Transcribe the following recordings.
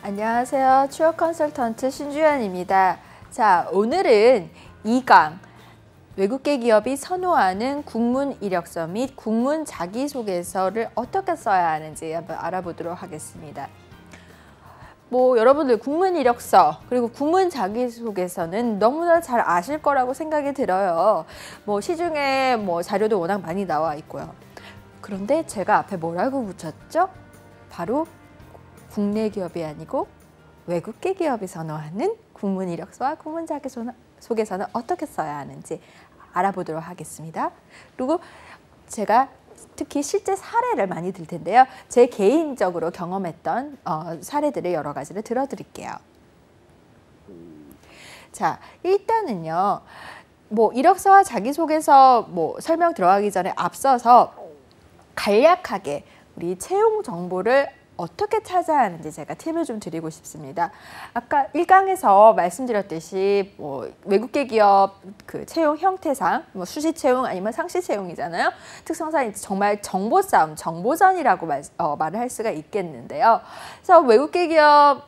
안녕하세요. 취업 컨설턴트 신주연입니다. 자, 오늘은 2강 외국계 기업이 선호하는 국문 이력서 및 국문 자기소개서를 어떻게 써야 하는지 한번 알아보도록 하겠습니다. 여러분들 국문 이력서 그리고 국문 자기소개서는 너무나 잘 아실 거라고 생각이 들어요. 시중에 자료도 워낙 많이 나와 있고요. 그런데 제가 앞에 뭐라고 붙였죠? 바로 국내 기업이 아니고 외국계 기업이 선호하는 국문 이력서와 국문 자기소개서는 어떻게 써야 하는지 알아보도록 하겠습니다. 그리고 제가 특히 실제 사례를 많이 들 텐데요. 제 개인적으로 경험했던 사례들을 여러 가지를 들어드릴게요. 자, 일단은요. 이력서와 자기소개서 설명 들어가기 전에 앞서서 간략하게 우리 채용 정보를 어떻게 찾아야 하는지 제가 팁을 좀 드리고 싶습니다. 아까 1강에서 말씀드렸듯이 외국계 기업 그 채용 형태상 수시 채용 아니면 상시 채용이잖아요. 특성상 정말 정보 싸움, 정보전이라고 말을 할 수가 있겠는데요. 그래서 외국계 기업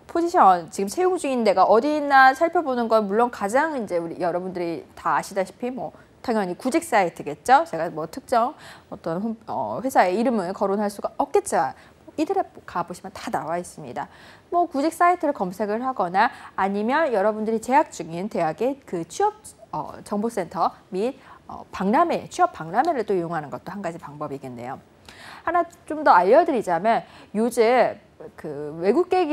포지션 지금 채용 중인 데가 어디 있나 살펴보는 건 물론 가장 이제 우리 여러분들이 다 아시다시피 당연히 구직 사이트겠죠. 제가 특정 어떤 회사의 이름을 거론할 수가 없겠지만 이들에 가보시면 다 나와 있습니다. 구직 사이트를 검색을 하거나 아니면 여러분들이 재학 중인 대학의 그 취업 정보센터 및 박람회, 취업 박람회를 또 이용하는 것도 한 가지 방법이겠네요. 하나 좀 더 알려드리자면 요즘 그 외국계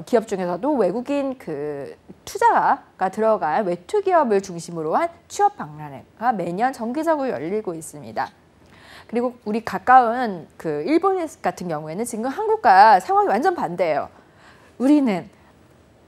기업 중에서도 외국인 그 투자가 들어간 외투 기업을 중심으로 한 취업 박람회가 매년 정기적으로 열리고 있습니다. 그리고 우리 가까운 그 일본 같은 경우에는 지금 한국과 상황이 완전 반대예요. 우리는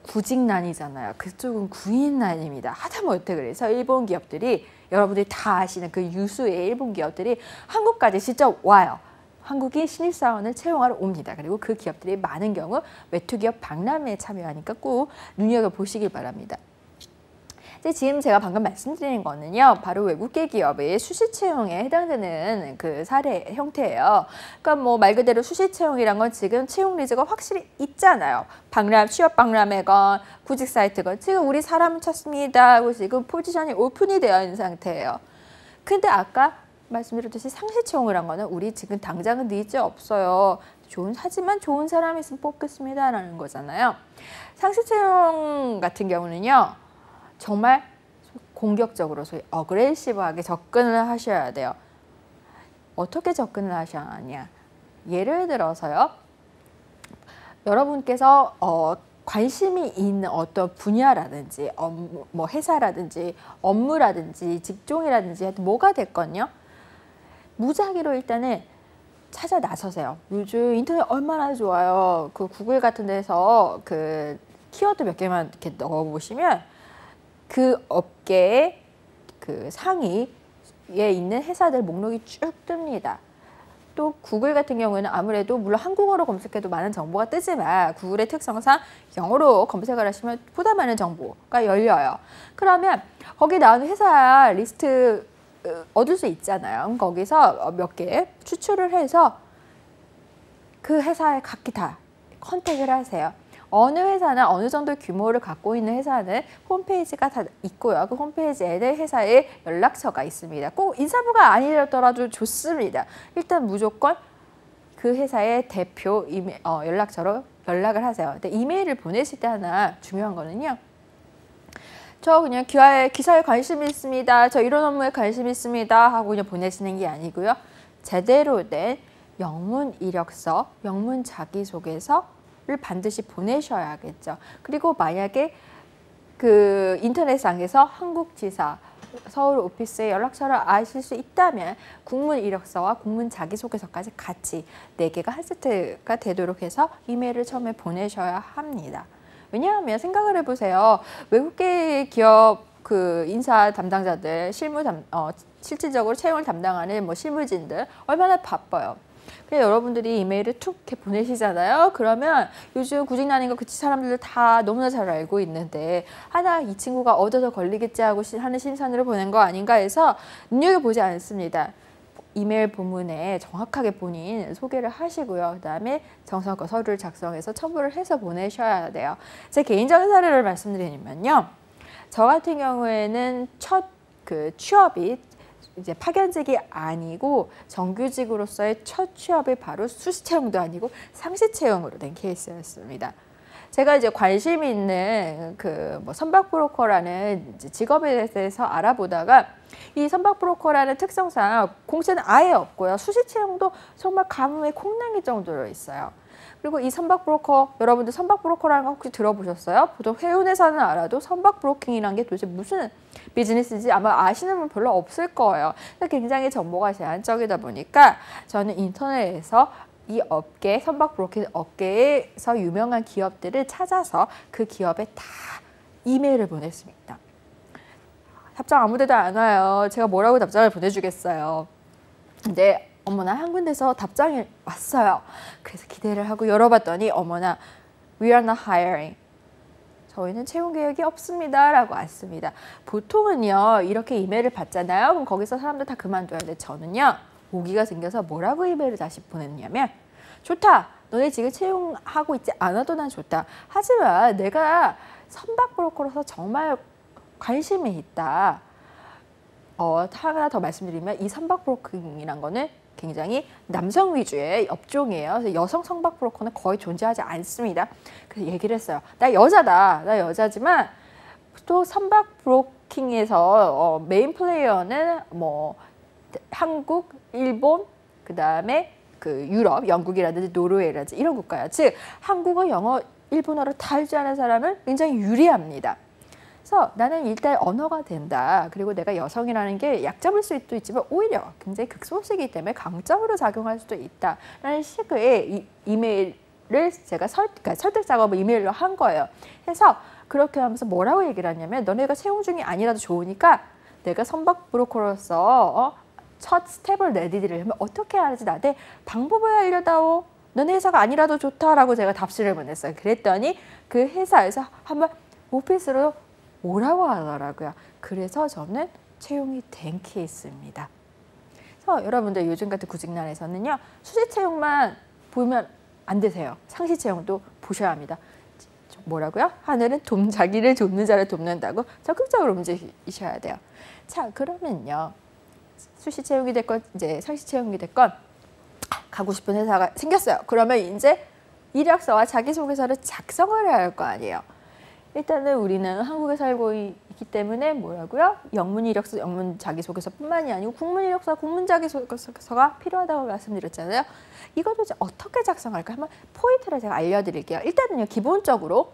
구직난이잖아요. 그쪽은 구인난입니다. 하다못해 그래서 일본 기업들이 여러분들이 다 아시는 그 유수의 일본 기업들이 한국까지 직접 와요. 한국인 신입사원을 채용하러 옵니다. 그리고 그 기업들이 많은 경우 외투기업 박람회에 참여하니까 꼭 눈여겨보시길 바랍니다. 지금 제가 방금 말씀드린 거는요, 바로 외국계 기업의 수시 채용에 해당되는 그 사례 형태예요. 그러니까 말 그대로 수시 채용이란 건 지금 채용 니즈가 확실히 있잖아요. 취업 박람회건 구직 사이트건 지금 우리 사람 찾습니다 하고 지금 포지션이 오픈이 되어 있는 상태예요. 근데 아까 말씀드렸듯이 상시 채용을 한 거는 우리 지금 당장은 니즈 없어요. 하지만 좋은 사람이 있으면 뽑겠습니다 라는 거잖아요. 상시 채용 같은 경우는요. 정말 공격적으로 소위 어그레시브하게 접근을 하셔야 돼요. 어떻게 접근을 하셔야 하냐. 예를 들어서요. 여러분께서 관심이 있는 어떤 분야라든지 회사라든지 업무라든지 직종이라든지 하여튼 뭐가 됐건요. 무작위로 일단은 찾아 나서세요. 요즘 인터넷 얼마나 좋아요. 그 구글 같은 데서 그 키워드 몇 개만 이렇게 넣어보시면 그 업계의 그 상위에 있는 회사들 목록이 쭉 뜹니다. 또 구글 같은 경우에는 아무래도 물론 한국어로 검색해도 많은 정보가 뜨지만 구글의 특성상 영어로 검색을 하시면 보다 많은 정보가 열려요. 그러면 거기 나오는 회사 리스트 얻을 수 있잖아요. 거기서 몇 개 추출을 해서 그 회사에 각기 다 컨택을 하세요. 어느 회사나 어느 정도 규모를 갖고 있는 회사는 홈페이지가 다 있고요. 그 홈페이지에는 회사의 연락처가 있습니다. 꼭 인사부가 아니더라도 좋습니다. 일단 무조건 그 회사의 대표 연락처로 연락을 하세요. 근데 이메일을 보내실 때 하나 중요한 거는요. 저 그냥 기사에 관심이 있습니다. 저 이런 업무에 관심이 있습니다. 하고 그냥 보내시는 게 아니고요. 제대로 된 영문 이력서, 영문 자기소개서를 반드시 보내셔야겠죠. 그리고 만약에 그 인터넷상에서 한국지사, 서울 오피스의 연락처를 아실 수 있다면 국문 이력서와 국문 자기소개서까지 같이 4개가 한 세트가 되도록 해서 이메일을 처음에 보내셔야 합니다. 왜냐하면 생각을 해보세요. 외국계 기업 그 인사 담당자들, 실질적으로 채용을 담당하는 실무진들 얼마나 바빠요. 그래서 여러분들이 이메일을 툭 이렇게 보내시잖아요. 그러면 요즘 구직난인 거 그 사람들 다 너무나 잘 알고 있는데 이 친구가 얻어서 걸리겠지 하고 하는 심산으로 보낸 거 아닌가 해서 눈여겨보지 않습니다. 이메일 본문에 정확하게 본인 소개를 하시고요. 그다음에 정성껏 서류를 작성해서 첨부를 해서 보내셔야 돼요. 제 개인적인 사례를 말씀드리면요. 저 같은 경우에는 첫 취업이 이제 파견직이 아니고 정규직으로서의 첫 취업이 바로 수시 채용도 아니고 상시 채용으로 된 케이스였습니다. 제가 이제 관심 있는 선박 브로커라는 이제 직업에 대해서 알아보다가 이 선박 브로커라는 특성상 공채는 아예 없고요. 수시 채용도 정말 가뭄에 콩나물 정도로 있어요. 그리고 이 선박 브로커, 여러분들 선박 브로커라는 거 혹시 들어보셨어요? 보통 해운에서는 알아도 선박 브로킹이라는 게 도대체 무슨 비즈니스인지 아마 아시는 분 별로 없을 거예요. 굉장히 정보가 제한적이다 보니까 저는 인터넷에서 이 업계, 선박 브로킹 업계에서 유명한 기업들을 찾아서 그 기업에 다 이메일을 보냈습니다. 답장 아무 데도 안 와요. 제가 뭐라고 답장을 보내주겠어요. 근데 어머나 한 군데서 답장이 왔어요. 그래서 기대를 하고 열어봤더니 어머나 We are not hiring. 저희는 채용 계획이 없습니다. 라고 왔습니다. 보통은요. 이렇게 이메일을 받잖아요. 그럼 거기서 사람들 다 그만둬야 돼. 저는요. 오기가 생겨서 뭐라고 이메일을 다시 보냈냐면 좋다. 너네 지금 채용하고 있지 않아도 난 좋다. 하지만 내가 선박 브로커로서 정말 관심이 있다. 하나 더 말씀드리면 이 선박 브로킹이란 거는 굉장히 남성 위주의 업종이에요. 그래서 여성 선박 브로커는 거의 존재하지 않습니다. 그래서 얘기를 했어요. 나 여자다. 나 여자지만 또 선박 브로킹에서 메인 플레이어는 뭐 한국, 일본, 그다음에 유럽, 영국이라든지 노르웨이라든지 이런 국가야. 즉 한국어, 영어, 일본어를 다 할 줄 아는 사람은 굉장히 유리합니다. 그래서 나는 일단 언어가 된다. 그리고 내가 여성이라는 게 약점일 수도 있지만 오히려 굉장히 극소수이기 때문에 강점으로 작용할 수도 있다. 라는 식의 이메일을 제가 설득 작업을 이메일로 한 거예요. 그래서 그렇게 하면서 뭐라고 얘기를 하냐면 너네가 채용 중이 아니라도 좋으니까 내가 선박 브로커로서 첫 스텝을 내디디려면 어떻게 하는지 나한테 방법을 알려다오. 너네 회사가 아니라도 좋다라고 제가 답시를 보냈어요. 그랬더니 그 회사에서 한번 오피스로 오라고 하더라고요. 그래서 저는 채용이 된 케이스입니다. 그래서 여러분들 요즘 같은 구직난에서는요. 수시 채용만 보면 안 되세요. 상시 채용도 보셔야 합니다. 뭐라고요? 하늘은 자기를 돕는 자를 돕는다고 적극적으로 움직이셔야 돼요. 자, 그러면요. 수시 채용이 됐건 이제 상시 채용이 됐건 가고 싶은 회사가 생겼어요. 그러면 이제 이력서와 자기소개서를 작성을 해야 할 거 아니에요. 일단은 우리는 한국에 살고 있기 때문에 뭐라고요? 영문 이력서, 영문 자기소개서뿐만이 아니고 국문 이력서, 국문 자기소개서가 필요하다고 말씀드렸잖아요. 이것도 이제 어떻게 작성할까? 한번 포인트를 제가 알려드릴게요. 일단은요, 기본적으로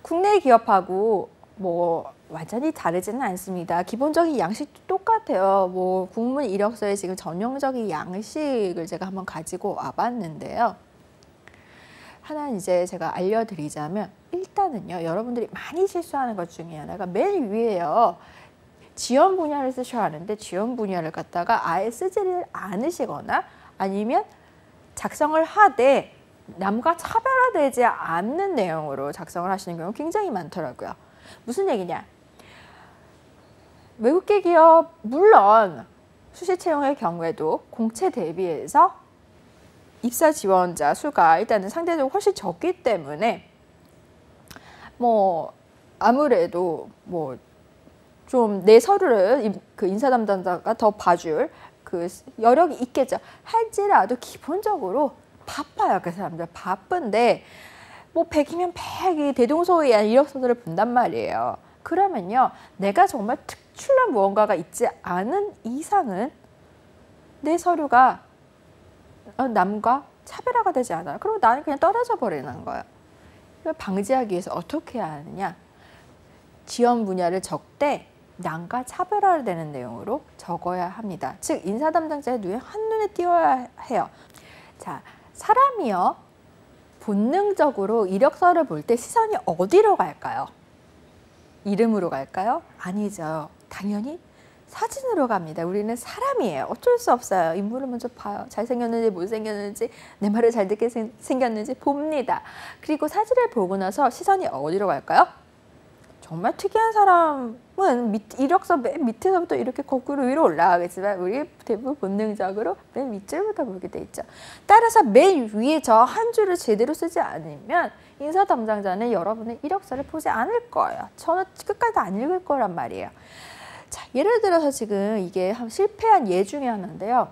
국내 기업하고 뭐 완전히 다르지는 않습니다. 기본적인 양식도 똑같아요. 뭐 국문 이력서에 지금 전형적인 양식을 제가 한번 가지고 와봤는데요. 하나 이제 제가 알려드리자면 일단은요. 여러분들이 많이 실수하는 것 중에 하나가 맨 위에요. 지원 분야를 쓰셔야 하는데 지원 분야를 갖다가 아예 쓰지를 않으시거나 아니면 작성을 하되 남과 차별화되지 않는 내용으로 작성을 하시는 경우 굉장히 많더라고요. 무슨 얘기냐? 외국계 기업 물론 수시 채용의 경우에도 공채 대비해서 입사 지원자 수가 일단은 상대적으로 훨씬 적기 때문에 뭐 아무래도 뭐 좀 내 서류를 그 인사 담당자가 더 봐줄 그 여력이 있겠죠. 할지라도 기본적으로 바빠요. 그 사람들 바쁜데 뭐 100이면 100이 대동소이한 이력서들을 본단 말이에요. 그러면요. 내가 정말 특출난 무언가가 있지 않은 이상은 내 서류가 남과 차별화가 되지 않아요. 그리고 나는 그냥 떨어져 버리는 거예요. 이걸 방지하기 위해서 어떻게 하느냐. 지원 분야를 적되 남과 차별화되는 내용으로 적어야 합니다. 즉 인사 담당자의 눈에 한눈에 띄어야 해요. 자, 사람이요. 본능적으로 이력서를 볼 때 시선이 어디로 갈까요? 이름으로 갈까요? 아니죠. 당연히 사진으로 갑니다. 우리는 사람이에요. 어쩔 수 없어요. 인물을 먼저 봐요. 잘생겼는지 못생겼는지 내 말을 잘 듣게 생겼는지 봅니다. 그리고 사진을 보고 나서 시선이 어디로 갈까요? 정말 특이한 사람은 이력서 맨 밑에서부터 이렇게 거꾸로 위로 올라가겠지만 우리 대부분 본능적으로 맨 밑줄부터 보게 돼 있죠. 따라서 맨 위에 저 한 줄을 제대로 쓰지 않으면 인사 담당자는 여러분의 이력서를 보지 않을 거예요. 저는 끝까지 안 읽을 거란 말이에요. 자, 예를 들어서 지금 이게 실패한 예 중에 하나인데요.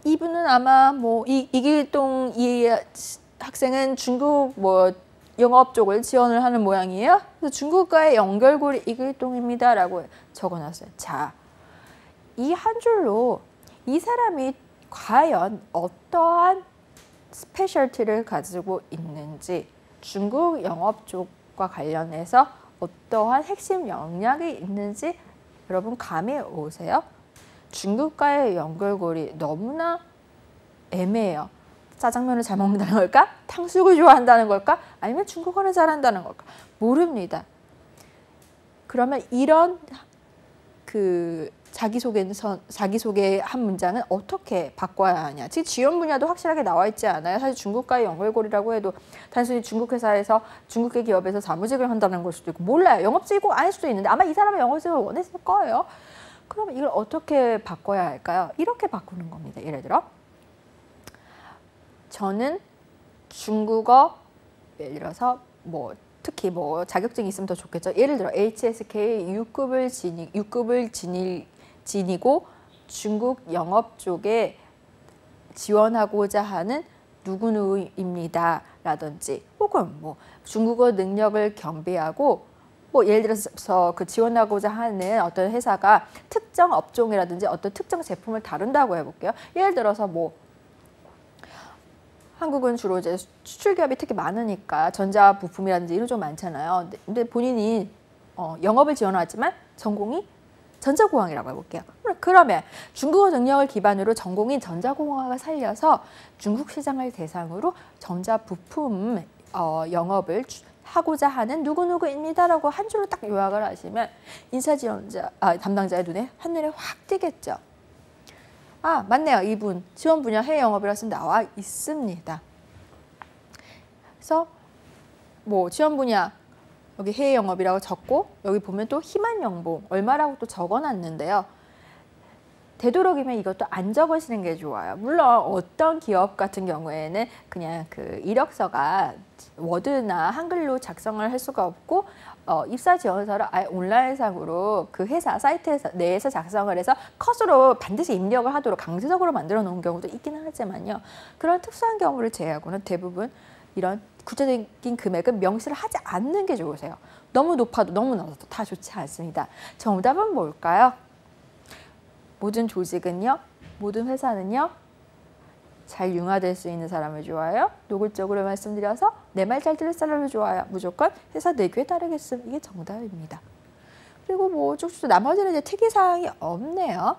이분은 아마 뭐 이길동 이 학생은 중국 뭐 영업 쪽을 지원을 하는 모양이에요. 그래서 중국과의 연결고리 이길동입니다라고 적어놨어요. 자, 이 한 줄로 이 사람이 과연 어떠한 스페셜티를 가지고 있는지, 중국 영업 쪽과 관련해서 어떠한 핵심 역량이 있는지 여러분 감이 오세요? 중국과의 연결고리 너무나 애매해요. 짜장면을 잘 먹는다는 걸까? 탕수육을 좋아한다는 걸까? 아니면 중국어를 잘한다는 걸까? 모릅니다. 그러면 이런 그 자기소개 한 문장은 어떻게 바꿔야 하냐? 지금 지원 분야도 확실하게 나와 있지 않아요. 사실 중국과의 연결고리라고 해도 단순히 중국 회사에서 중국계 기업에서 사무직을 한다는 걸 수도 있고 몰라요. 영업직이고 아닐 수도 있는데 아마 이 사람은 영업직을 원했을 거예요. 그럼 이걸 어떻게 바꿔야 할까요? 이렇게 바꾸는 겁니다. 예를 들어 저는 중국어, 예를 들어서 뭐 특히 뭐 자격증이 있으면 더 좋겠죠. 예를 들어 HSK 6급을 지니고 중국 영업 쪽에 지원하고자 하는 누구누구입니다. 라든지 혹은 뭐 중국어 능력을 겸비하고 뭐 예를 들어서 그 지원하고자 하는 어떤 회사가 특정 업종이라든지 어떤 특정 제품을 다룬다고 해볼게요. 예를 들어서 뭐 한국은 주로 이제 수출 기업이 특히 많으니까 전자 부품이라든지 이런 좀 많잖아요. 근데 본인이 영업을 지원하지만 전공이 전자공학이라고 해볼게요. 그러면 중국어 능력을 기반으로 전공인 전자공학을 살려서 중국 시장을 대상으로 전자 부품 영업을 하고자 하는 누구누구입니다라고 한 줄로 딱 요약을 하시면 인사지원자 담당자의 눈에 한눈에 확 띄겠죠. 아, 맞네요. 이분 지원 분야 해외 영업이라서 나와 있습니다. 그래서 뭐 지원 분야 여기 해외 영업이라고 적고 여기 보면 또 희망 연봉 얼마라고 또 적어놨는데요. 되도록이면 이것도 안 적으시는 게 좋아요. 물론 어떤 기업 같은 경우에는 그냥 그 이력서가 워드나 한글로 작성을 할 수가 없고 입사 지원서를 아예 온라인상으로 그 회사 사이트 내에서 작성을 해서 컷으로 반드시 입력을 하도록 강제적으로 만들어 놓은 경우도 있기는 하지만요. 그런 특수한 경우를 제외하고는 대부분 이런 구체적인 금액은 명시를 하지 않는 게 좋으세요. 너무 높아도 너무 낮아도 다 좋지 않습니다. 정답은 뭘까요? 모든 조직은요, 모든 회사는요, 잘 융화될 수 있는 사람을 좋아해요. 노골적으로 말씀드려서 내 말 잘 들을 사람을 좋아해요. 무조건 회사 내규에 따르겠음. 이게 정답입니다. 그리고 뭐 쭉쭉 나머지는 이제 특이사항이 없네요.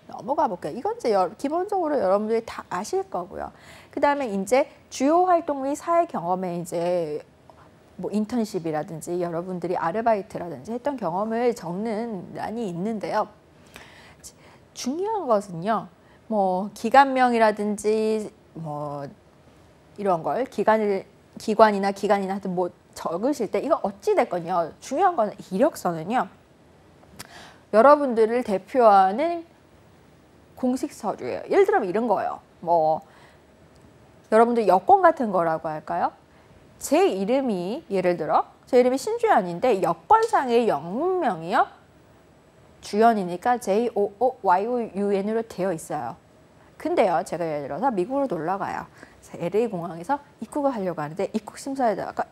넘어가 볼게요. 이건 이제 기본적으로 여러분들이 다 아실 거고요. 그 다음에 이제 주요 활동 및 사회 경험에 이제 뭐 인턴십이라든지 여러분들이 아르바이트라든지 했던 경험을 적는 란이 있는데요. 중요한 것은요, 뭐 기관명이라든지 뭐 이런 걸 기관이나 하여튼 뭐 적으실 때 이거 어찌 됐건요. 중요한 거는 이력서는요. 여러분들을 대표하는 공식 서류예요. 예를 들면 이런 거예요. 뭐 여러분들 여권 같은 거라고 할까요? 제 이름이 예를 들어 제 이름이 신주연인데 여권상의 영문명이요. 주연이니까 JOOYOUN으로 되어 있어요. 근데요, 제가 예를 들어서 미국으로 놀러 가요. LA 공항에서 입국을 하려고 하는데 입국 심사에다가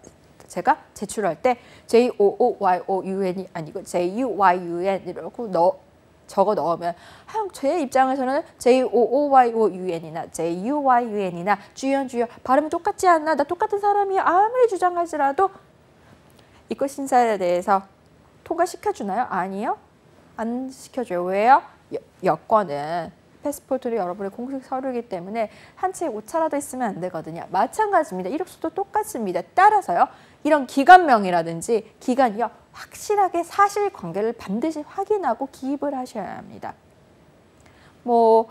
제가 제출할 때 JOOYOUN이 아니고 JUYUN 이렇게 적어 넣으면 제 입장에서는 JOOYOUN이나 JUYUN이나 주연 발음이 똑같지 않나? 나 똑같은 사람이야. 아무리 주장하지라도 입국 심사에 대해서 통과시켜주나요? 아니요. 안 시켜줘요. 왜요? 여권은 패스포트는 여러분의 공식 서류이기 때문에 한 채 오차라도 있으면 안 되거든요. 마찬가지입니다. 이력서도 똑같습니다. 따라서요. 이런 기관명이라든지 기관이요. 확실하게 사실관계를 반드시 확인하고 기입을 하셔야 합니다. 뭐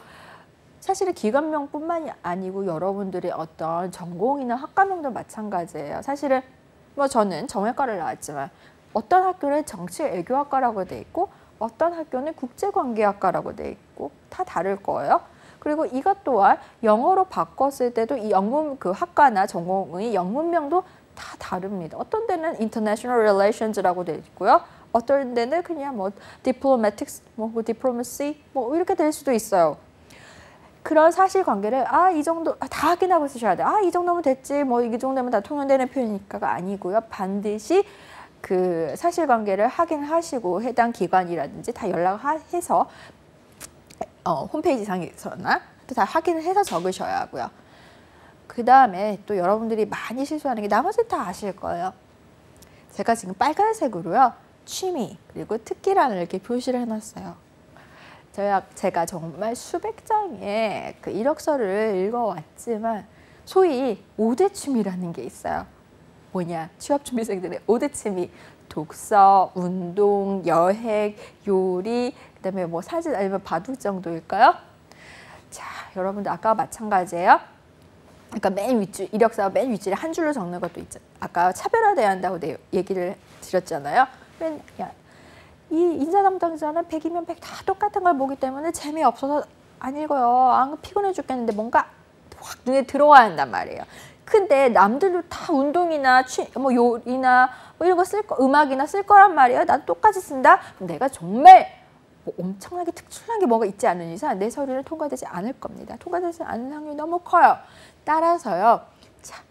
사실은 기관명뿐만이 아니고 여러분들의 어떤 전공이나 학과명도 마찬가지예요. 사실은 뭐 저는 정외과를 나왔지만 어떤 학교는 정치외교학과라고 돼 있고 어떤 학교는 국제관계학과라고 돼 있고 다 다를 거예요. 그리고 이것 또한 영어로 바꿨을 때도 이 영문 그 학과나 전공의 영문명도 다 다릅니다. 어떤 데는 International Relations라고 돼 있고요. 어떤 데는 그냥 뭐 Diplomatics, 뭐 Diplomacy 뭐 이렇게 될 수도 있어요. 그런 사실관계를 이 정도 다 확인하고 쓰셔야 돼요. 이 정도면 됐지, 뭐 이 정도면 다 통용되는 표현이니까가 아니고요. 반드시 그 사실관계를 확인하시고 해당 기관이라든지 다 연락해서 홈페이지 상에서나 또 다 확인을 해서 적으셔야 하고요. 그 다음에 또 여러분들이 많이 실수하는 게 나머지는 다 아실 거예요. 제가 지금 빨간색으로요. 취미 그리고 특기란을 이렇게 표시를 해놨어요. 제가 정말 수백 장의 그 이력서를 읽어왔지만 소위 5대 취미라는 게 있어요. 뭐냐? 취업준비생들의 5대 취미. 독서, 운동, 여행, 요리, 그다음에 뭐 사진 아니면 바둑 정도일까요? 자, 여러분들 아까와 마찬가지예요. 그러니까 맨 윗줄, 이력서 맨 윗줄에 한 줄로 적는 것도 있죠. 아까 차별화돼야 한다고 얘기를 드렸잖아요. 이 인사 담당자는 100이면 100 다 똑같은 걸 보기 때문에 재미없어서 안 읽어요. 피곤해 죽겠는데 뭔가 확 눈에 들어와야 한단 말이에요. 근데 남들도 다 운동이나 뭐 요리나 뭐 이런 거 쓸 거, 음악이나 쓸 거란 말이에요. 나도 똑같이 쓴다. 그럼 내가 정말 뭐 엄청나게 특출난 게 뭐가 있지 않은 이상 내 서류는 통과되지 않을 겁니다. 통과되지 않는 확률이 너무 커요. 따라서요. 자,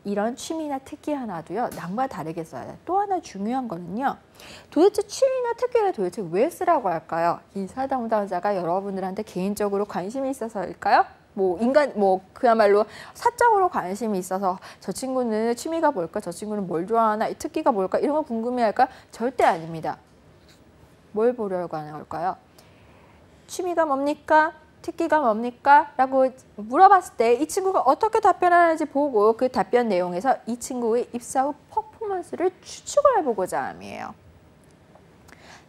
이런 취미나 특기 하나도요. 남과 다르게 써야 돼요. 또 하나 중요한 거는요. 도대체 취미나 특기를 도대체 왜 쓰라고 할까요? 인사 담당자가 여러분들한테 개인적으로 관심이 있어서일까요? 그야말로 사적으로 관심이 있어서 저 친구는 취미가 뭘까? 저 친구는 뭘 좋아하나? 이 특기가 뭘까? 이런 거 궁금해할까? 절대 아닙니다. 뭘 보려고 하는 걸까요? 취미가 뭡니까? 특기가 뭡니까? 라고 물어봤을 때 이 친구가 어떻게 답변하는지 보고 그 답변 내용에서 이 친구의 입사 후 퍼포먼스를 추측을 해보고자 함이에요.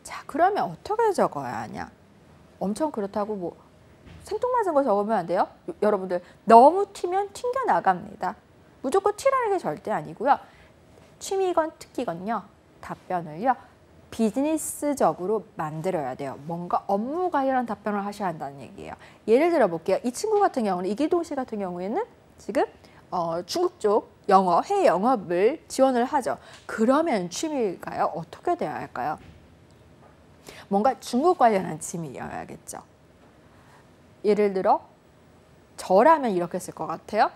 자, 그러면 어떻게 적어야 하냐? 엄청 그렇다고 뭐 생뚱맞은 거 적으면 안 돼요. 여러분들 너무 튀면 튕겨나갑니다. 무조건 튀라는 게 절대 아니고요. 취미건 특기건요. 답변을요. 비즈니스적으로 만들어야 돼요. 뭔가 업무 관련 답변을 하셔야 한다는 얘기예요. 예를 들어 볼게요. 이 친구 같은 경우는 이기동 씨 같은 경우에는 지금 중국 쪽 영어, 해외 영업을 지원을 하죠. 그러면 취미가요. 어떻게 돼야 할까요? 뭔가 중국 관련한 취미여야겠죠. 예를 들어 저라면 이렇게 쓸 것 같아요.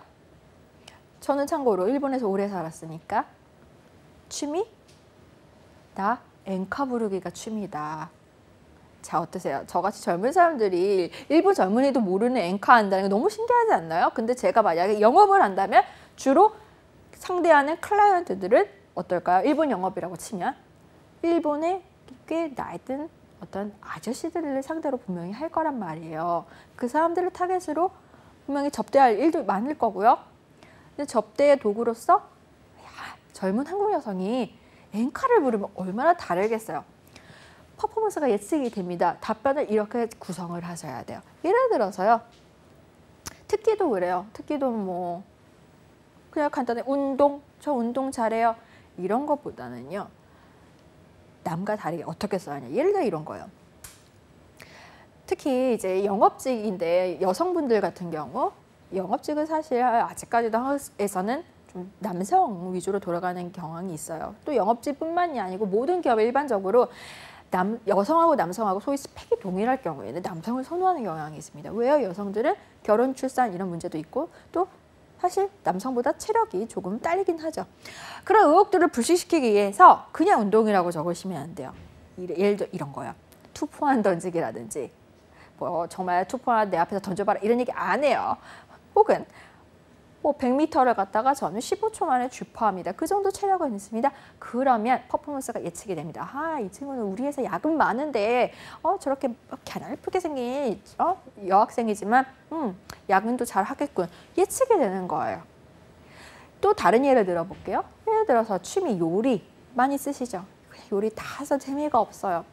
저는 참고로 일본에서 오래 살았으니까 취미? 나 엔카 부르기가 취미다. 자, 어떠세요? 저같이 젊은 사람들이 일본 젊은이도 모르는 엔카 한다는 게 너무 신기하지 않나요? 근데 제가 만약에 영업을 한다면 주로 상대하는 클라이언트들은 어떨까요? 일본 영업이라고 치면 일본의 꽤 나이 든 어떤 아저씨들을 상대로 분명히 할 거란 말이에요. 그 사람들을 타겟으로 분명히 접대할 일도 많을 거고요. 근데 접대의 도구로서 젊은 한국 여성이 엔카를 부르면 얼마나 다르겠어요. 퍼포먼스가 예측이 됩니다. 답변을 이렇게 구성을 하셔야 돼요. 예를 들어서요. 특기도 그래요. 특기도 뭐 그냥 간단히 운동, 저 운동 잘해요. 이런 것보다는요. 남과 다르게 어떻게 써야 하냐. 예를 들어 이런 거예요. 특히 이제 영업직인데 여성분들 같은 경우 영업직은 사실 아직까지도 한국에서는 좀 남성 위주로 돌아가는 경향이 있어요. 또 영업직뿐만이 아니고 모든 기업 일반적으로 여성하고 남성하고 소위 스펙이 동일할 경우에는 남성을 선호하는 경향이 있습니다. 왜요? 여성들은 결혼, 출산 이런 문제도 있고 또 사실 남성보다 체력이 조금 딸리긴 하죠. 그런 의혹들을 불식시키기 위해서 그냥 운동이라고 적으시면 안 돼요. 예를 들어 이런 거요. 투포환 던지기라든지 뭐 정말 투포환 내 앞에서 던져봐라 이런 얘기 안 해요. 혹은 뭐 100m를 갔다가 저는 15초 만에 주파합니다. 그 정도 체력은 있습니다. 그러면 퍼포먼스가 예측이 됩니다. 이 친구는 우리 회사 야근 많은데 저렇게 갸냘프게 생긴 여학생이지만 야근도 잘 하겠군. 예측이 되는 거예요. 또 다른 예를 들어볼게요. 예를 들어서 취미 요리 많이 쓰시죠. 요리 다 해서 재미가 없어요.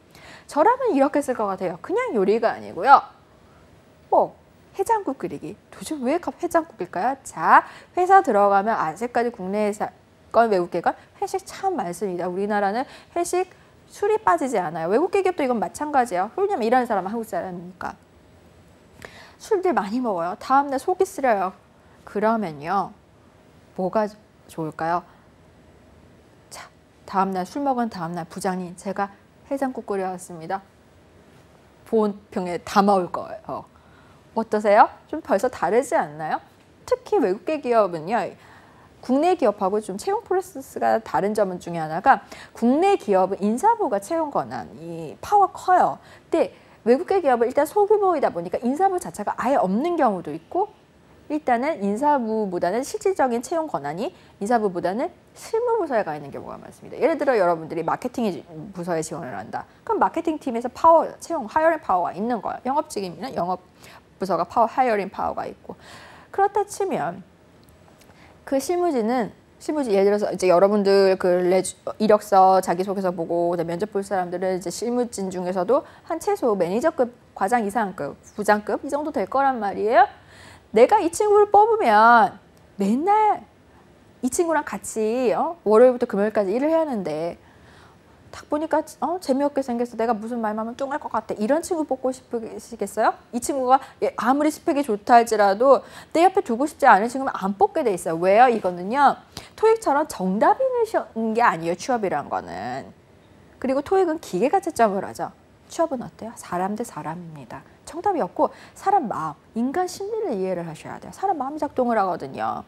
저라면 이렇게 쓸 것 같아요. 그냥 요리가 아니고요. 해장국 끓이기. 도대체 왜 해장국일까요? 자, 회사 들어가면 아직까지 국내 회사 건 외국계건 회식 참 많습니다. 우리나라는 회식 술이 빠지지 않아요. 외국계 기업도 이건 마찬가지예요. 왜냐면 일하는 사람은 한국 사람이니까. 술들 많이 먹어요. 다음날 속이 쓰려요. 그러면요. 뭐가 좋을까요? 자, 다음날 술 먹은 다음날 부장님 제가 해장국 끓여왔습니다. 보온병에 담아올 거예요. 어떠세요? 좀 벌써 다르지 않나요? 특히 외국계 기업은요. 국내 기업하고 좀 채용 프로세스가 다른 점은 중에 하나가 국내 기업은 인사부가 채용 권한이 파워 커요. 근데 외국계 기업은 일단 소규모이다 보니까 인사부 자체가 아예 없는 경우도 있고 일단은 인사부보다는 실질적인 채용 권한이 인사부보다는 실무부서에 가 있는 경우가 많습니다. 예를 들어 여러분들이 마케팅 부서에 지원을 한다. 그럼 마케팅 팀에서 파워, 채용, 하이어링 파워가 있는 거예요. 영업직이면 영업부서가 파워, 하이어링 파워가 있고 그렇다 치면 그 실무진 예를 들어서 이제 여러분들 그 이력서 자기소개서 보고 면접 볼 사람들은 이제 실무진 중에서도 한 최소 매니저급, 과장 이상급, 부장급 이 정도 될 거란 말이에요. 내가 이 친구를 뽑으면 맨날 이 친구랑 같이 월요일부터 금요일까지 일을 해야 하는데 딱 보니까 재미없게 생겼어. 내가 무슨 말만 하면 뚱할 것 같아. 이런 친구 뽑고 싶으시겠어요? 이 친구가 아무리 스펙이 좋다 할지라도 내 옆에 두고 싶지 않은 친구는 안 뽑게 돼 있어요. 왜요? 이거는요. 토익처럼 정답이 있는 게 아니에요. 취업이란 거는. 그리고 토익은 기계가 채점을 하죠. 취업은 어때요? 사람 대 사람입니다. 정답이 없고 사람 마음, 인간 심리를 이해를 하셔야 돼요. 사람 마음이 작동을 하거든요.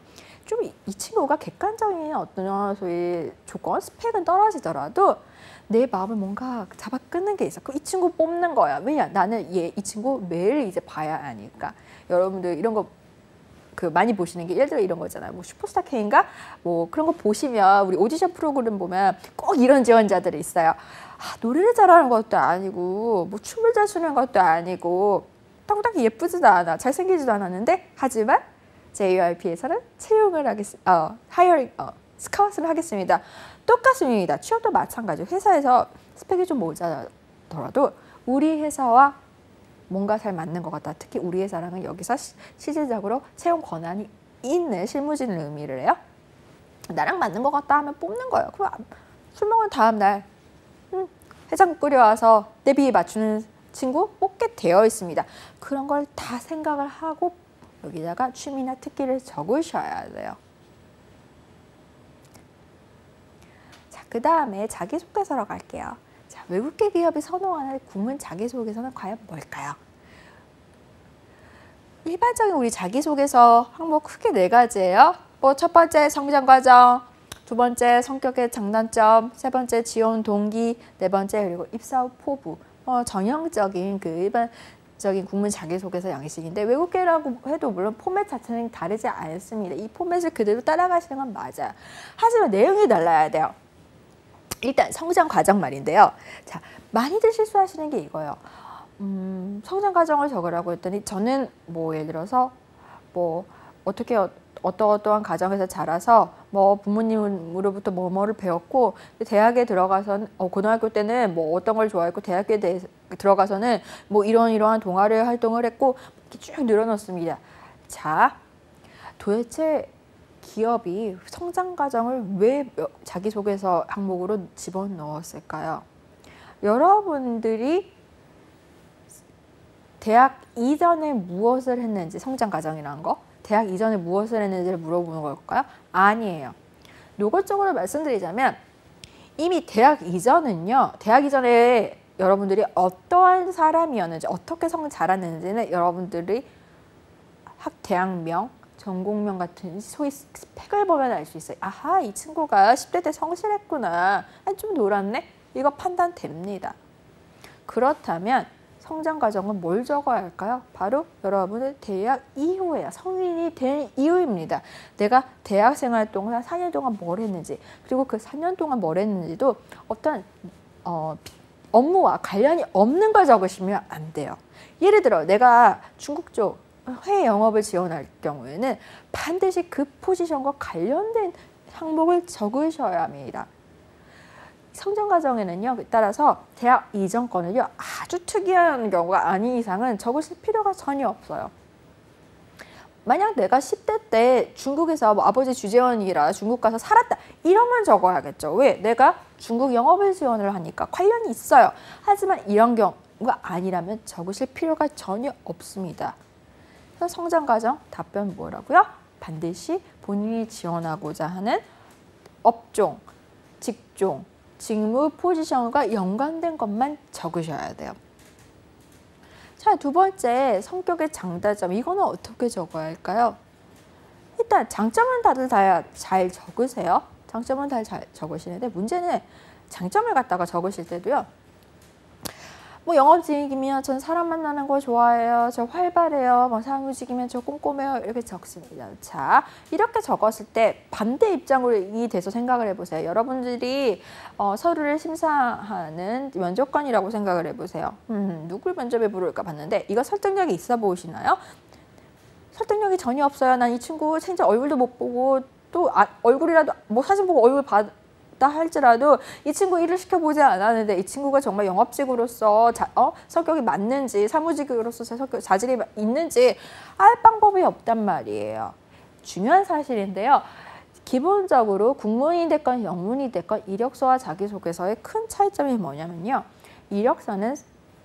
좀 이 친구가 객관적인 어떤 소위 조건, 스펙은 떨어지더라도 내 마음을 뭔가 잡아 끊는 게 있어. 이 친구 뽑는 거야. 왜냐? 나는 이 친구 매일 이제 봐야 하니까. 여러분들 이런 거 많이 보시는 게 예를 들어 이런 거잖아요. 뭐 슈퍼스타 K인가? 뭐 그런 거 보시면 우리 오디션 프로그램 보면 꼭 이런 지원자들이 있어요. 노래를 잘하는 것도 아니고 뭐 춤을 잘 추는 것도 아니고 딱딱히 예쁘지도 않아. 잘생기지도 않았는데 하지만 JYP에서는 채용을 하겠습니다. 스카웃을 하겠습니다. 똑같습니다. 취업도 마찬가지예요. 회사에서 스펙이 좀 모자라더라도 우리 회사와 뭔가 잘 맞는 것 같다. 특히 우리 회사랑은 여기서 실질적으로 채용 권한이 있는 실무진을 의미를 해요. 나랑 맞는 것 같다 하면 뽑는 거예요. 그럼 술 먹은 다음 날 해장국 끓여와서 내 비위 맞추는 친구 뽑게 되어 있습니다. 그런 걸 다 생각을 하고 여기다가 취미나 특기를 적으셔야 돼요. 자, 그 다음에 자기소개서로 갈게요. 자, 외국계 기업이 선호하는 국문 자기소개서는 과연 뭘까요? 일반적인 우리 자기소개서 항목 크게 4가지예요. 뭐 첫 번째 성장 과정, 두 번째 성격의 장단점, 세 번째 지원 동기, 네 번째 그리고 입사 후 포부. 전형적인 일반적인 국문 자기소개서 양식인데 외국계라고 해도 물론 포맷 자체는 다르지 않습니다. 이 포맷을 그대로 따라가시는 건 맞아요. 하지만 내용이 달라야 돼요. 일단 성장 과정 말인데요. 자, 많이들 실수하시는 게 이거예요. 성장 과정을 적으라고 했더니 저는 뭐 예를 들어서 뭐 어떻게 어떠한 가정에서 자라서 뭐 부모님으로부터 뭐를 배웠고 대학에 들어가서는 고등학교 때는 뭐 어떤 걸 좋아했고 대학에 들어가서는 뭐 이러한 동아리 활동을 했고 이렇게 쭉 늘어놓습니다. 자, 도대체 기업이 성장 과정을 왜 자기소개서 항목으로 집어넣었을까요? 여러분들이 대학 이전에 무엇을 했는지 성장 과정이라는 거 대학 이전에 무엇을 했는지를 물어보는 걸까요? 아니에요. 노골적으로 말씀드리자면 이미 대학 이전은요. 대학 이전에 여러분들이 어떠한 사람이었는지 어떻게 자랐는지는 여러분들이 대학명, 전공명 같은 소위 스펙을 보면 알 수 있어요. 아하, 이 친구가 10대 때 성실했구나. 좀 놀았네? 이거 판단됩니다. 그렇다면 성장 과정은 뭘 적어야 할까요? 바로 여러분의 대학 이후에요. 성인이 된 이후입니다. 내가 대학 생활 동안 4년 동안 뭘 했는지 그리고 그 4년 동안 뭘 했는지도 어떤 업무와 관련이 없는 걸 적으시면 안 돼요. 예를 들어 내가 중국 쪽 해외 영업을 지원할 경우에는 반드시 그 포지션과 관련된 항목을 적으셔야 합니다. 성장 과정에는요. 따라서 대학 이전 거는요. 아주 특이한 경우가 아닌 이상은 적으실 필요가 전혀 없어요. 만약 내가 10대 때 중국에서 뭐 아버지 주재원이라 중국 가서 살았다 이러면 적어야겠죠. 왜? 내가 중국 영업을 지원을 하니까 관련이 있어요. 하지만 이런 경우가 아니라면 적으실 필요가 전혀 없습니다. 그래서 성장 과정 답변 뭐라고요? 반드시 본인이 지원하고자 하는 업종, 직종, 직무, 포지션과 연관된 것만 적으셔야 돼요. 자, 두 번째, 성격의 장단점. 이거는 어떻게 적어야 할까요? 일단 장점은 다들 다 잘 적으세요. 장점은 다 잘 적으시는데 문제는 장점을 갖다가 적으실 때도요. 뭐 영업직이면 전 사람 만나는 거 좋아해요. 저 활발해요. 뭐 사무직이면 저 꼼꼼해요. 이렇게 적습니다. 자, 이렇게 적었을 때 반대 입장으로 이 돼서 생각을 해보세요. 여러분들이 서류를 심사하는 면접관이라고 생각을 해보세요. 누굴 면접에 부를까 봤는데 이거 설득력이 있어 보이시나요? 설득력이 전혀 없어요. 난 이 친구 진짜 얼굴도 못 보고 또 얼굴이라도 뭐 사진 보고 얼굴 봤다 할지라도 이 친구 일을 시켜보지 않았는데 이 친구가 정말 영업직으로서 성격이 맞는지 사무직으로서 자질이 있는지 알 방법이 없단 말이에요. 중요한 사실인데요. 기본적으로 국문이 됐건 영문이 됐건 이력서와 자기소개서의 큰 차이점이 뭐냐면요. 이력서는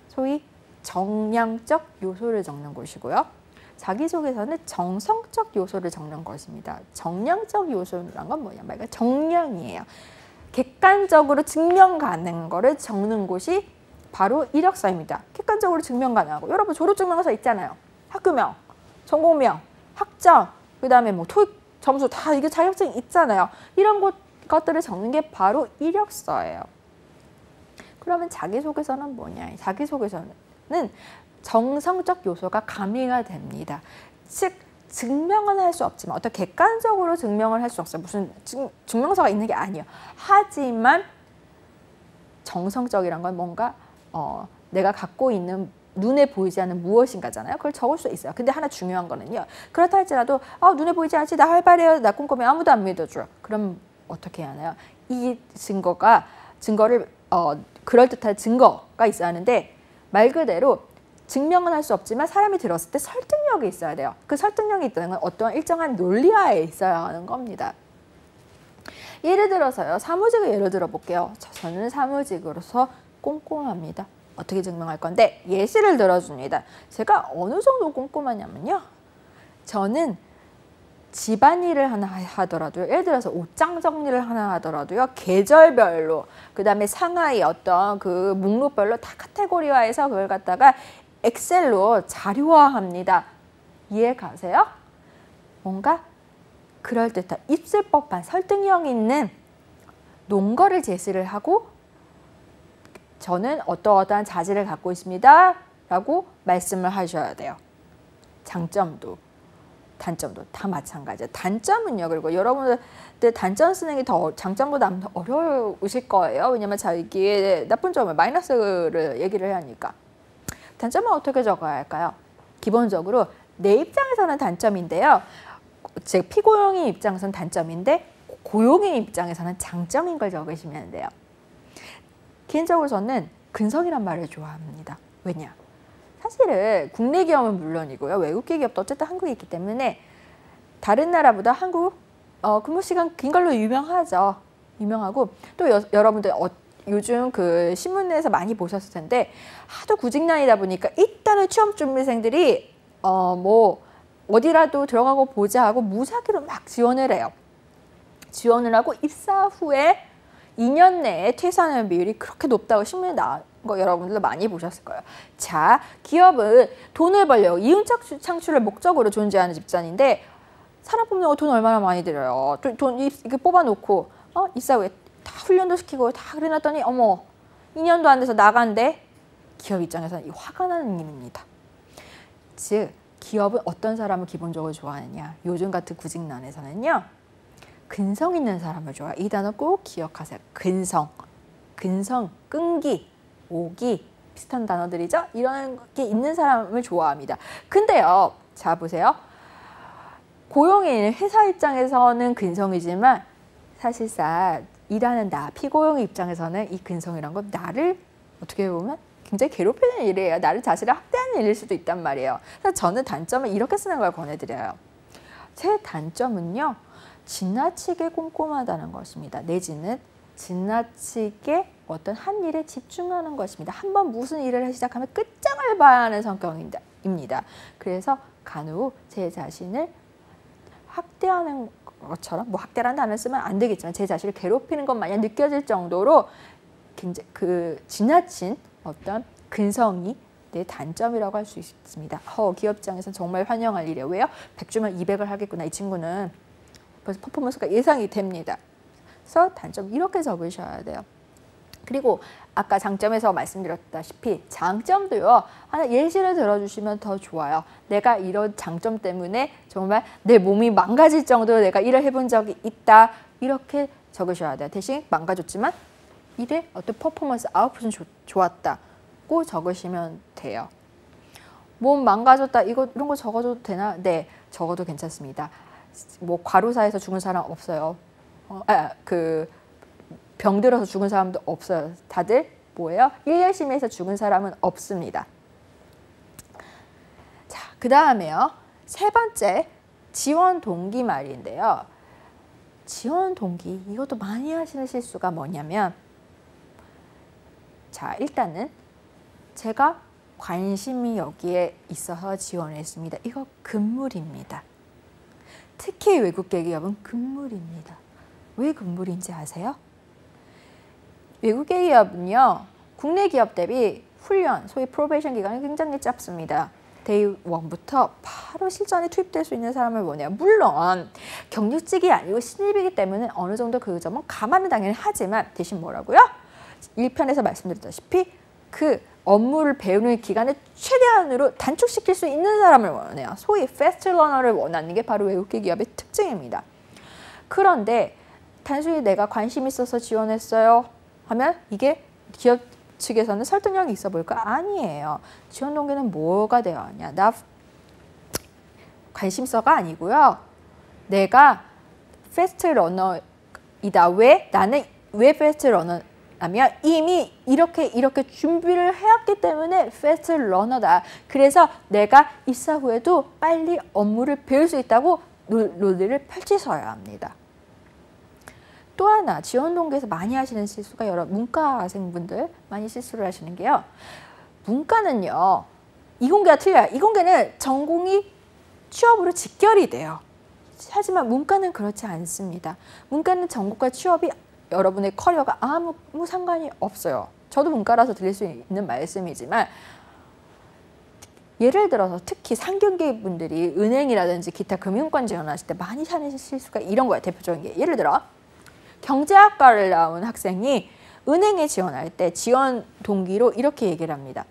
소위 정량적 요소를 적는 것이고요. 자기소개서는 정성적 요소를 적는 것입니다. 정량적 요소란 건 뭐냐 말까? 정량이에요. 객관적으로 증명 가능한 거를 적는 곳이 바로 이력서입니다. 객관적으로 증명 가능하고 여러분 졸업증명서 있잖아요. 학교명, 전공명, 학점, 그 다음에 뭐 토익 점수 다 이게 자격증 있잖아요. 이런 것들을 적는 게 바로 이력서예요. 그러면 자기소개서는 뭐냐? 자기소개서는 정성적 요소가 가미가 됩니다. 즉 증명은 할 수 없지만 어떤 객관적으로 증명을 할 수 없어요. 무슨 증명서가 있는 게 아니에요. 하지만 정성적이란 건 뭔가 내가 갖고 있는 눈에 보이지 않는 무엇인가잖아요. 그걸 적을 수 있어요. 근데 하나 중요한 거는요. 그렇다 할지라도 눈에 보이지 않지, 나 활발해요, 나 꼼꼼해, 아무도 안 믿어줘. 그럼 어떻게 해야 하나요? 이 증거를 그럴듯한 증거가 있어야 하는데 말 그대로 증명은 할 수 없지만 사람이 들었을 때 설득력이 있어야 돼요. 그 설득력이 있다는 건 어떠한 일정한 논리하에 있어야 하는 겁니다. 예를 들어서요. 사무직을 예를 들어 볼게요. 저는 사무직으로서 꼼꼼합니다. 어떻게 증명할 건데 예시를 들어줍니다. 제가 어느 정도 꼼꼼하냐면요. 저는 집안일을 하나 하더라도요. 예를 들어서 옷장 정리를 하나 하더라도요. 계절별로 그 다음에 상하이 어떤 그 목록별로 다 카테고리화해서 그걸 갖다가 엑셀로 자료화합니다. 이해 가세요? 뭔가 그럴듯한 있을 법한 설득력 있는 논거를 제시를 하고 저는 어떠어떠한 자질을 갖고 있습니다. 라고 말씀을 하셔야 돼요. 장점도 단점도 다 마찬가지예요. 단점은요. 그리고 여러분들 단점 쓰는 게 더 장점보다 더 어려우실 거예요. 왜냐면 자기의 나쁜 점을 마이너스를 얘기를 해야 하니까. 단점은 어떻게 적어야 할까요? 기본적으로 내 입장에서는 단점인데요. 즉 피고용인 입장에서는 단점인데 고용인 입장에서는 장점인 걸 적으시면 돼요. 개인적으로 저는 근성이란 말을 좋아합니다. 왜냐? 사실은 국내 기업은 물론이고요. 외국 기업도 어쨌든 한국에 있기 때문에 다른 나라보다 한국 근무 시간 긴 걸로 유명하죠. 유명하고 또 여러분들 요즘 그 신문에서 많이 보셨을 텐데 하도 구직난이다 보니까 일단은 취업준비생들이 뭐 어디라도 들어가고 보자 하고 무작위로 막 지원을 해요. 지원을 하고 입사 후에 2년 내에 퇴사하는 비율이 그렇게 높다고 신문에 나온 거 여러분들도 많이 보셨을 거예요. 자, 기업은 돈을 벌려고 이윤 창출을 목적으로 존재하는 집단인데 사람 뽑는 거 돈 얼마나 많이 들여요. 돈 이렇게 뽑아놓고 입사 후에 다 훈련도 시키고 다 그래놨더니 어머 2년도 안 돼서 나간대. 기업 입장에서는 이 화가 나는 일입니다. 즉 기업은 어떤 사람을 기본적으로 좋아하느냐. 요즘 같은 구직난에서는요. 근성 있는 사람을 좋아해요. 이 단어 꼭 기억하세요. 근성, 끈기, 오기 비슷한 단어들이죠. 이런 게 있는 사람을 좋아합니다. 근데요. 자 보세요. 고용인 회사 입장에서는 근성이지만 사실상 일하는 나, 피고용 입장에서는 이 근성이란 건 나를 어떻게 보면 굉장히 괴롭히는 일이에요. 나를 자신을 학대하는 일일 수도 있단 말이에요. 그래서 저는 단점을 이렇게 쓰는 걸 권해드려요. 제 단점은요. 지나치게 꼼꼼하다는 것입니다. 내지는 지나치게 어떤 한 일에 집중하는 것입니다. 한번 무슨 일을 시작하면 끝장을 봐야 하는 성격입니다. 그래서 간혹 제 자신을 학대하는 것처럼, 뭐 학대라는 단어를 쓰면 안 되겠지만 제 자신을 괴롭히는 것 마냥 느껴질 정도로 굉장히 지나친 어떤 근성이 내 단점이라고 할 수 있습니다. 기업 입장에서는 정말 환영할 일이에요. 왜요? 100주면 200을 하겠구나. 이 친구는 벌써 퍼포먼스가 예상이 됩니다. 그래서 단점 이렇게 적으셔야 돼요. 그리고 아까 장점에서 말씀드렸다시피 장점도요. 하나 예시를 들어주시면 더 좋아요. 내가 이런 장점 때문에 정말 내 몸이 망가질 정도로 내가 일을 해본 적이 있다. 이렇게 적으셔야 돼요. 대신 망가졌지만 일의 어떤 퍼포먼스 아웃풋은 좋았다고 적으시면 돼요. 몸 망가졌다. 이런 거 적어도 되나? 네, 적어도 괜찮습니다. 뭐 과로사에서 죽은 사람 없어요. 병들어서 죽은 사람도 없어요. 다들 뭐예요? 일 열심히 해서 죽은 사람은 없습니다. 자, 그 다음에요. 세 번째, 지원 동기 말인데요. 지원 동기, 이것도 많이 하시는 실수가 뭐냐면, 자, 일단은 제가 관심이 여기에 있어서 지원했습니다. 이거 금물입니다. 특히 외국계 기업은 금물입니다. 왜 금물인지 아세요? 외국계 기업은요, 국내 기업 대비 훈련, 소위 프로베이션 기간이 굉장히 짧습니다. 데이 1부터 바로 실전에 투입될 수 있는 사람을 원해요. 물론 경력직이 아니고 신입이기 때문에 어느 정도 그 점은 감안은 당연히 하지만 대신 뭐라고요? 1편에서 말씀드렸다시피 그 업무를 배우는 기간을 최대한으로 단축시킬 수 있는 사람을 원해요. 소위 패스트 러너를 원하는 게 바로 외국계 기업의 특징입니다. 그런데 단순히 내가 관심 있어서 지원했어요 하면 이게 기업 측에서는 설득력이 있어 보일까? 아니에요. 지원 동기는 뭐가 되어야 하냐? 나 관심서가 아니고요. 내가 패스트 러너이다. 나는 왜 패스트 러너냐면 이미 이렇게 준비를 해왔기 때문에 패스트 러너다. 그래서 내가 입사 후에도 빨리 업무를 배울 수 있다고 논리를 펼치셔야 합니다. 또 하나 지원 동기에서 많이 하시는 실수가 여러 문과생분들 많이 실수를 하시는 게요. 문과는요. 이공계가 틀려요. 이공계는 전공이 취업으로 직결이 돼요. 하지만 문과는 그렇지 않습니다. 문과는 전공과 취업이 여러분의 커리어가 아무 상관이 없어요. 저도 문과라서 드릴 수 있는 말씀이지만 예를 들어서 특히 상경계 분들이 은행이라든지 기타 금융권 지원하실 때 많이 하는 실수가 이런 거예요. 대표적인 게 예를 들어 경제학과를 나온 학생이 은행에 지원할 때 지원 동기로 이렇게 얘기를 합니다.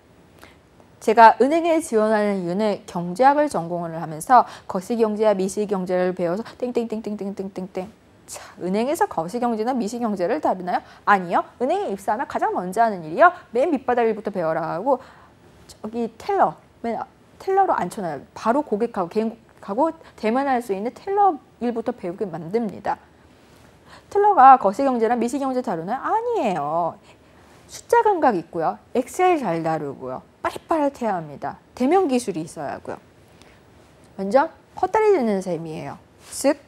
제가 은행에 지원하는 이유는 경제학을 전공을 하면서 거시경제와 미시경제를 배워서 땡땡땡땡땡땡땡. 자, 은행에서 거시경제나 미시경제를 다루나요? 아니요. 은행에 입사하면 가장 먼저 하는 일이요. 맨 밑바닥 일부터 배워라 하고 저기 텔러로 앉혀놔요. 바로 고객하고 개인하고 대면할 수 있는 텔러 일부터 배우게 만듭니다. 텔러가 거시경제나 미시경제 다루나요? 아니에요. 숫자 감각이 있고요. 엑셀 잘 다루고요. 빠릿빠릿해야 합니다. 대면 기술이 있어야 하고요. 완전 헛다리 듣는 셈이에요. 즉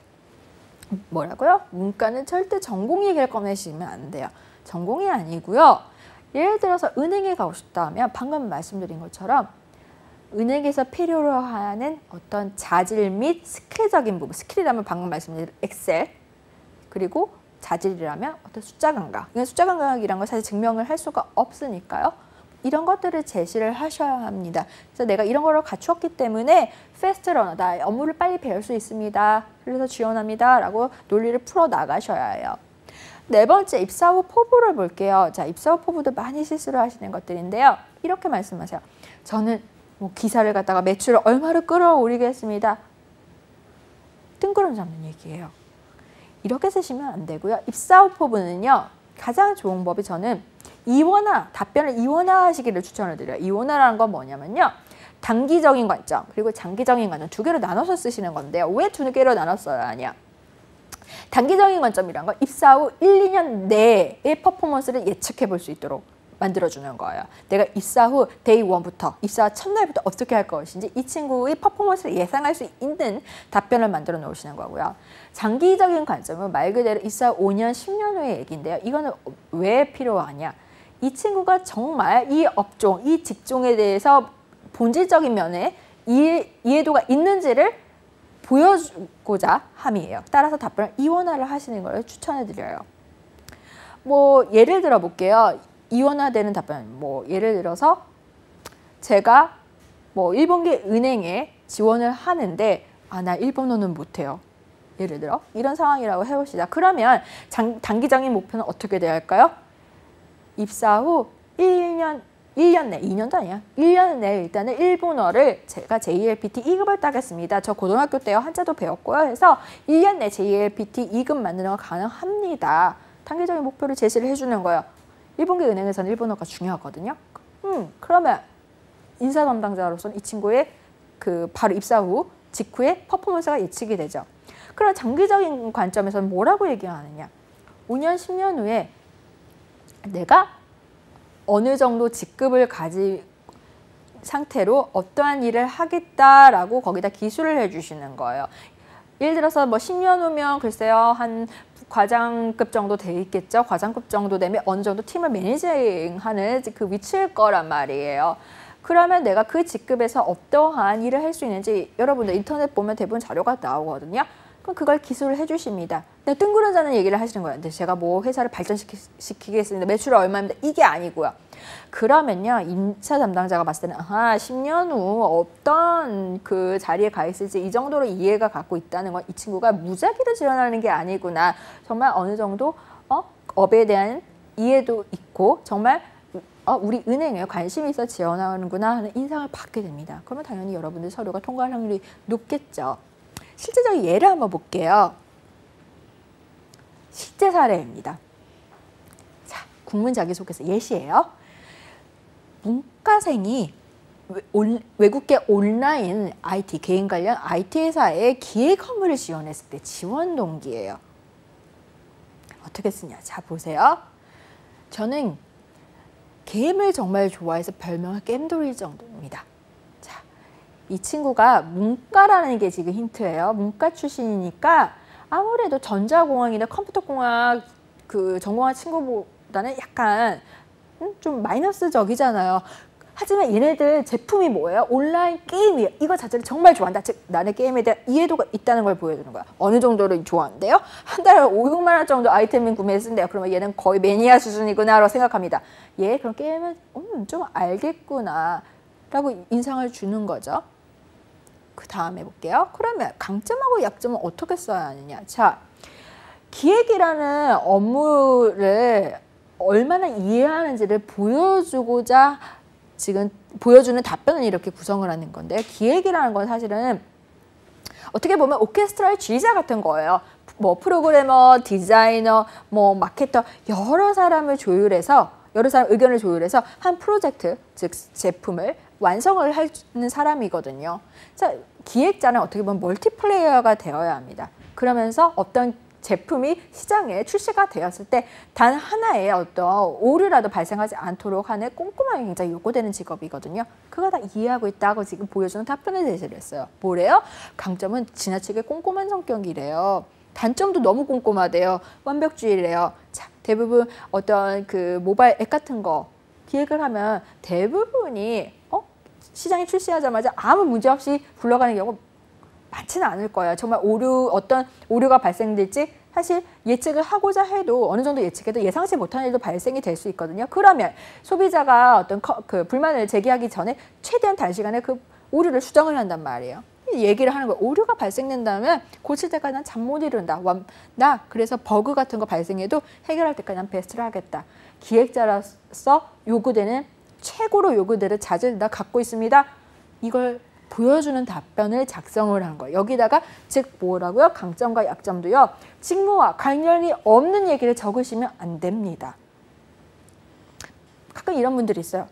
뭐라고요? 문과는 절대 전공 얘기를 꺼내시면 안 돼요. 전공이 아니고요. 예를 들어서 은행에 가고 싶다 하면 방금 말씀드린 것처럼 은행에서 필요로 하는 어떤 자질 및 스킬적인 부분, 스킬이라면 방금 말씀드린 엑셀, 그리고 자질이라면 어떤 숫자 감각. 이건 숫자 감각이라는 걸 사실 증명을 할 수가 없으니까요. 이런 것들을 제시를 하셔야 합니다. 그래서 내가 이런 거를 갖추었기 때문에 패스트 러너다. 업무를 빨리 배울 수 있습니다. 그래서 지원합니다. 라고 논리를 풀어 나가셔야 해요. 네 번째, 입사 후 포부를 볼게요. 자, 입사 후 포부도 많이 실수를 하시는 것들인데요. 이렇게 말씀하세요. 저는 뭐 기사를 갖다가 매출을 얼마로 끌어올리겠습니다. 뜬구름 잡는 얘기예요. 이렇게 쓰시면 안 되고요. 입사 후 포부는요. 가장 좋은 법이 저는 답변을 이원화하시기를 추천을 드려요. 이원화라는 건 뭐냐면요. 단기적인 관점 그리고 장기적인 관점 두 개로 나눠서 쓰시는 건데요. 왜 두 개로 나눴어야 하냐. 단기적인 관점이란 건 입사 후 1, 2년 내의 퍼포먼스를 예측해 볼 수 있도록 만들어주는 거예요. 내가 입사 후 데이 1부터 입사 첫날부터 어떻게 할 것인지 이 친구의 퍼포먼스를 예상할 수 있는 답변을 만들어 놓으시는 거고요. 장기적인 관점은 말 그대로 입사 5년, 10년 후의 얘기인데요. 이거는 왜 필요하냐? 이 친구가 정말 이 업종, 이 직종에 대해서 본질적인 면에 이해도가 있는지를 보여주고자 함이에요. 따라서 답변을 이원화를 하시는 걸 추천해 드려요. 뭐 예를 들어 볼게요. 이원화되는 답변, 뭐 예를 들어서 제가 뭐 일본계 은행에 지원을 하는데 나 일본어는 못해요. 예를 들어 이런 상황이라고 해봅시다. 그러면 단기적인 목표는 어떻게 돼야 할까요? 입사 후 1년 내, 2년도 아니야. 1년 내에 일단은 일본어를 제가 JLPT 2급을 따겠습니다. 저 고등학교 때요. 한자도 배웠고요. 해서 1년 내 JLPT 2급 만드는 거 가능합니다. 단기적인 목표를 제시를 해주는 거예요. 일본계 은행에서는 일본어가 중요하거든요. 그러면 인사 담당자로서는 이 친구의 그 바로 입사 후 직후에 퍼포먼스가 예측이 되죠. 그럼 장기적인 관점에서는 뭐라고 얘기하느냐. 5년, 10년 후에 내가 어느 정도 직급을 가진 상태로 어떠한 일을 하겠다라고 거기다 기술을 해주시는 거예요. 예를 들어서 뭐 10년 후면 글쎄요 한 과장급 정도 돼 있겠죠. 과장급 정도 되면 어느 정도 팀을 매니징하는 그 위치일 거란 말이에요. 그러면 내가 그 직급에서 어떠한 일을 할 수 있는지 여러분들 인터넷 보면 대부분 자료가 나오거든요. 그럼 그걸 기술을 해주십니다. 근데 뜬구름자는 얘기를 하시는 거예요. 근데 제가 뭐 회사를 발전시키겠습니다. 매출이 얼마입니다. 이게 아니고요. 그러면요. 인사 담당자가 봤을 때는 10년 후 어떤 그 자리에 가 있을지 이 정도로 이해가 갖고 있다는 건 이 친구가 무작위로 지원하는 게 아니구나. 정말 어느 정도 업에 대한 이해도 있고 정말 우리 은행에 관심이 있어 지원하는구나 하는 인상을 받게 됩니다. 그러면 당연히 여러분들 서류가 통과할 확률이 높겠죠. 실제적인 예를 한번 볼게요. 실제 사례입니다. 자, 국문 자기소개서 예시예요. 문과생이 외국계 온라인 IT, 개인 관련 IT 회사에 기획 업무를 지원했을 때 지원 동기예요. 어떻게 쓰냐? 자, 보세요. 저는 게임을 정말 좋아해서 별명을 게임돌일 정도입니다. 자, 이 친구가 문과라는 게 지금 힌트예요. 문과 출신이니까 아무래도 전자공학이나 컴퓨터공학 그 전공한 친구보다는 약간 좀 마이너스적이잖아요. 하지만 얘네들 제품이 뭐예요? 온라인 게임이에요. 이거 자체를 정말 좋아한다. 즉 나는 게임에 대한 이해도가 있다는 걸 보여주는 거야. 어느 정도를 좋아한대요? 한 달에 5, 6만 원 정도 아이템을 구매했는데요. 그러면 얘는 거의 매니아 수준이구나 라고 생각합니다. 얘 그럼 게임은 좀 알겠구나 라고 인상을 주는 거죠. 그 다음 해볼게요. 그러면 강점하고 약점은 어떻게 써야 하느냐. 자, 기획이라는 업무를 얼마나 이해하는지를 보여주고자 지금 보여주는 답변을 이렇게 구성을 하는 건데 기획이라는 건 사실은 어떻게 보면 오케스트라의 지휘자 같은 거예요. 뭐 프로그래머, 디자이너, 뭐 마케터 여러 사람을 조율해서 여러 사람 의견을 조율해서 한 프로젝트 즉 제품을 완성을 하는 사람이거든요. 자, 기획자는 어떻게 보면 멀티플레이어가 되어야 합니다. 그러면서 어떤 제품이 시장에 출시가 되었을 때 단 하나의 어떤 오류라도 발생하지 않도록 하는 꼼꼼함이 굉장히 요구되는 직업이거든요. 그거 다 이해하고 있다고 지금 보여주는 답변을 제시를 했어요. 뭐래요? 강점은 지나치게 꼼꼼한 성격이래요. 단점도 너무 꼼꼼하대요. 완벽주의래요. 자, 대부분 어떤 그 모바일 앱 같은 거 기획을 하면 대부분이 시장에 출시하자마자 아무 문제 없이 굴러가는 경우 많지는 않을 거예요. 정말 어떤 오류가 발생될지 사실 예측을 하고자 해도 어느 정도 예측해도 예상치 못한 일도 발생이 될 수 있거든요. 그러면 소비자가 어떤 그 불만을 제기하기 전에 최대한 단시간에 그 오류를 수정을 한단 말이에요. 얘기를 하는 거예요. 오류가 발생된다면 고칠 때까지 난 잠 못 이룬다. 나 그래서 버그 같은 거 발생해도 해결할 때까지 난 베스트를 하겠다. 기획자로서 요구되는 최고로 요구되는 자질을 다 갖고 있습니다. 이걸 보여주는 답변을 작성을 한 거예요. 여기다가 즉 뭐라고요? 강점과 약점도요. 직무와 관련이 없는 얘기를 적으시면 안 됩니다. 가끔 이런 분들이 있어요.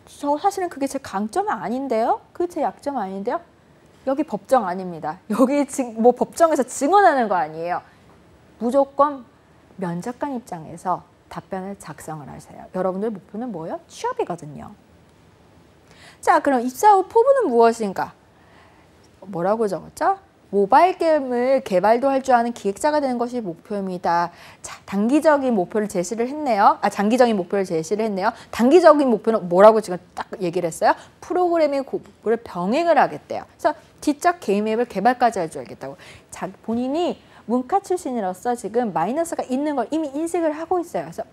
저 사실은 그게 제 강점은 아닌데요? 그게 제 약점 아닌데요? 여기 법정 아닙니다. 여기 지금 뭐 법정에서 증언하는 거 아니에요. 무조건 면접관 입장에서 답변을 작성을 하세요. 여러분들 목표는 뭐예요? 취업이거든요. 자, 그럼 입사 후 포부는 무엇인가? 뭐라고 적었죠? 모바일 게임을 개발도 할 줄 아는 기획자가 되는 것이 목표입니다. 자, 단기적인 목표를 제시를 했네요. 장기적인 목표를 제시를 했네요. 단기적인 목표는 뭐라고 지금 딱 얘기를 했어요? 프로그래밍 공부를 병행을 하겠대요. 그래서 뒷작 게임 앱을 개발까지 할 줄 알겠다고. 자, 본인이 문과 출신으로서 지금 마이너스가 있는 걸 이미 인식을 하고 있어요. 그래서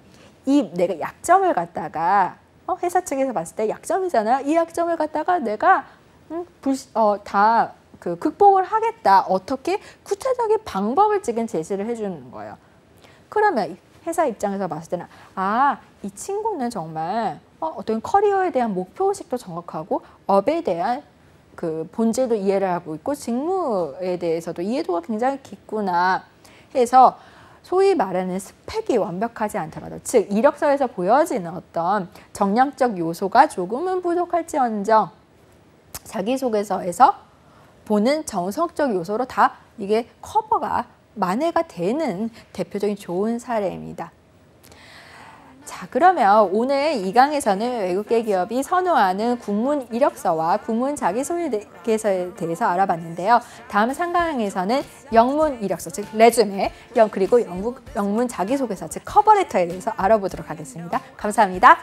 이 내가 약점을 갖다가 회사 측에서 봤을 때 약점이잖아요. 이 약점을 갖다가 내가 극복을 하겠다. 어떻게? 구체적인 방법을 지금 제시를 해주는 거예요. 그러면 회사 입장에서 봤을 때는 이 친구는 정말 어떤 커리어에 대한 목표의식도 정확하고 업에 대한 그 본질도 이해를 하고 있고 직무에 대해서도 이해도가 굉장히 깊구나 해서 소위 말하는 스펙이 완벽하지 않더라도 즉 이력서에서 보여지는 어떤 정량적 요소가 조금은 부족할지언정 자기소개서에서 보는 정석적 요소로 다 이게 커버가 만회가 되는 대표적인 좋은 사례입니다. 자, 그러면 오늘 이 강에서는 외국계 기업이 선호하는 군문 이력서와 군문 자기소개서에 대해서 알아봤는데요. 다음 3강에서는 영문 이력서, 즉 레주메, 그리고 영문 자기소개서, 즉 커버레터에 대해서 알아보도록 하겠습니다. 감사합니다.